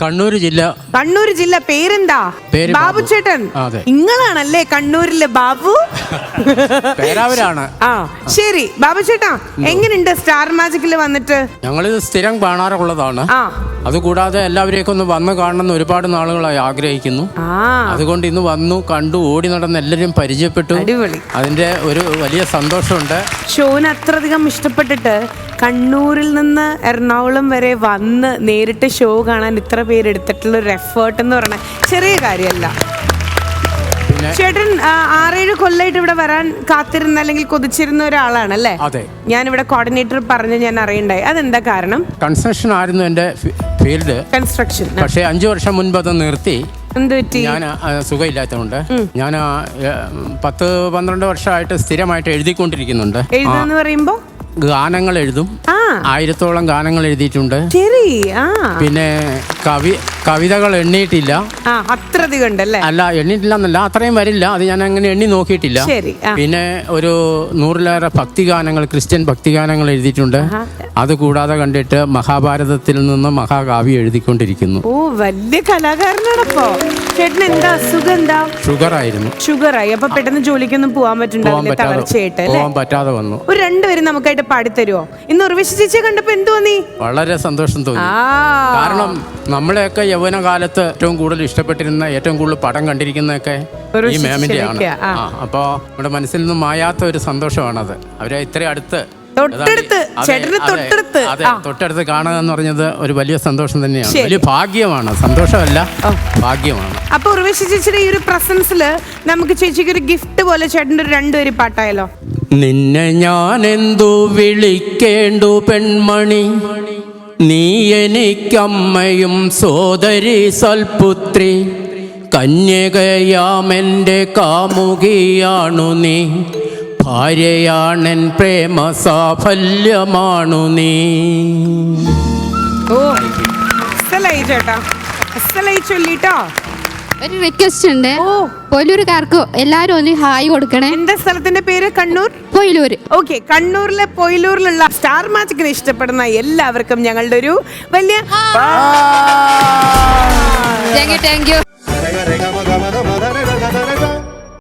കണ്ണൂർ ജില്ല. പേരെന്താ? ബാബു ചേട്ടൻ. നിങ്ങളാണല്ലേ കണ്ണൂരിലെ ബാബു? പേരാവരാണ്. ശരി ബാബു ചേട്ടാ, എങ്ങനെയുണ്ട് സ്റ്റാർ മാജിക്കിൽ വന്നിട്ട്? ഞങ്ങളിത് സ്ഥിരം കാണാറുള്ളതാണ്. അതുകൂടാതെ എല്ലാവരെയൊക്കെ ഒന്ന് വന്ന് കാണണമെന്ന് ഒരുപാട് നാളുകളായി ആഗ്രഹിക്കുന്നു. അതുകൊണ്ട് ഇന്ന് വന്നു, കണ്ടു, ഓടി നടന്ന് എല്ലാവരും പരിചയപ്പെട്ടു. അതിന്റെ ഒരു വലിയ സന്തോഷമുണ്ട്. ഷോന് അത്രയധികം ഇഷ്ടപ്പെട്ടിട്ട് കണ്ണൂരിൽ നിന്ന് എറണാകുളം വരെ വന്ന് നേരിട്ട് ഷോ കാണാൻ ഇത്ര പേരെടുത്തിട്ടുള്ള ഒരു എഫേർട്ട് എന്ന് പറഞ്ഞാൽ ചെറിയ കാര്യമല്ല. ചേട്ടൻ 6-7 കൊല്ലമായിട്ട് ഇവിടെ വരാൻ കാത്തിരുന്ന അല്ലെങ്കിൽ കൊതിച്ചിരുന്ന ഒരാളാണല്ലേ? അതെ. ഞാനിവിടെ കോർഡിനേറ്റർ പറഞ്ഞ് ഞാൻ അറിയണ്ടായി. അതെന്താ കാരണം? കൺസ്ട്രക്ഷൻ ആയിരുന്നു എന്റെ ഫീൽഡ്. കൺസ്ട്രക്ഷൻ. പക്ഷേ 5 വർഷം മുൻപ് അത് നിർത്തി. ഞാൻ സുഖമില്ലാത്തതുകൊണ്ട് ഞാൻ 10-12 വർഷമായിട്ട് സ്ഥിരമായിട്ട് എഴുതിക്കൊണ്ടിരിക്കുന്നുണ്ട്. എഴുതാന്ന് പറയുമ്പോ ഗാനങ്ങൾ എഴുതും. 1000-ഓളം ഗാനങ്ങൾ എഴുതിയിട്ടുണ്ട്. പിന്നെ കവിതകൾ എണ്ണിയിട്ടില്ല. അത്രയധികം ഉണ്ടല്ലേ? അല്ല, എണ്ണിയിട്ടില്ല എന്നല്ല, അത്രയും വരില്ല. അത് ഞാൻ അങ്ങനെ എണ്ണി നോക്കിയിട്ടില്ല. പിന്നെ ഒരു 100-ലേറെ ഭക്തിഗാനങ്ങൾ, ക്രിസ്ത്യൻ ഭക്തിഗാനങ്ങൾ എഴുതിയിട്ടുണ്ട്. അതുകൂടാതെ കണ്ടിട്ട് മഹാഭാരതത്തിൽ നിന്ന് മഹാകാവ്യം എഴുതിക്കൊണ്ടിരിക്കുന്നു. ഓ, വലിയ കലാകാരനാണപ്പോ. ചേട്ടന് എന്താ അസുഖം? എന്താ? ഷുഗറായി. അപ്പൊ പെട്ടെന്ന് ജോലിക്കൊന്നും പോകാൻ പറ്റാതെ വന്നു. ഒരു 2 പേരും നമുക്കായിട്ട് പാടിത്തരുമോ? ഇന്ന് ഉർവശി ചേച്ചിയെ കണ്ടപ്പോ എന്ത് തോന്നി? വളരെ സന്തോഷം തോന്നി. കാരണം നമ്മളെയൊക്കെ യൗവനകാലത്ത് ഏറ്റവും കൂടുതൽ ഇഷ്ടപ്പെട്ടിരുന്ന, ഏറ്റവും കൂടുതൽ പടം കണ്ടിരിക്കുന്നതൊക്കെ ഈ മാമിന്റെ ആണ്. അപ്പൊ നമ്മുടെ മനസ്സിൽ നിന്നും മായാത്ത ഒരു സന്തോഷമാണത്. അവരെ ഇത്രയും അടുത്ത് തൊട്ടടുത്ത് കാണുക എന്ന് പറഞ്ഞത് ഒരു വലിയ സന്തോഷം തന്നെയാണ്. വലിയ ഭാഗ്യമാണ്, സന്തോഷമല്ല, ഭാഗ്യമാണ്. അപ്പൊ ഉർവശി ചേച്ചിയുടെ ഈ ഒരു പ്രസൻസില് നമുക്ക് ചേച്ചിക്ക് ഒരു ഗിഫ്റ്റ് പോലെ ചേട്ടൻ്റെ ഒരു 2 വരി പാട്ടായാലോ? നിന്നെ ഞാൻ എന്തു വിളിക്കേണ്ടു പെൺമണി, നീ എനിക്കമ്മയും സോദരി സൽപുത്രി, കന്യകയാമെൻ്റെ കാമുകിയാണു നീ, ഭാര്യയാണെൻ പ്രേമ സാഫല്യമാണു നീ. ഓ, ചേട്ടാ ചൊല്ലിട്ടോ. ഒരു റിക്വസ്റ്റ് ഉണ്ട്. പൊയിലൂരുകാർക്ക് എല്ലാരും ഒന്ന് ഹായ് കൊടുക്കണേ. എന്റെ സ്ഥലത്തിന്റെ പേര് കണ്ണൂർ പൊയിലൂര്. ഓക്കെ, കണ്ണൂരിലെ പൊയിലൂരിലുള്ള സ്റ്റാർ മാജിക്കിനെ ഇഷ്ടപ്പെടുന്ന എല്ലാവർക്കും ഞങ്ങളുടെ ഒരു വലിയ താങ്ക് യു.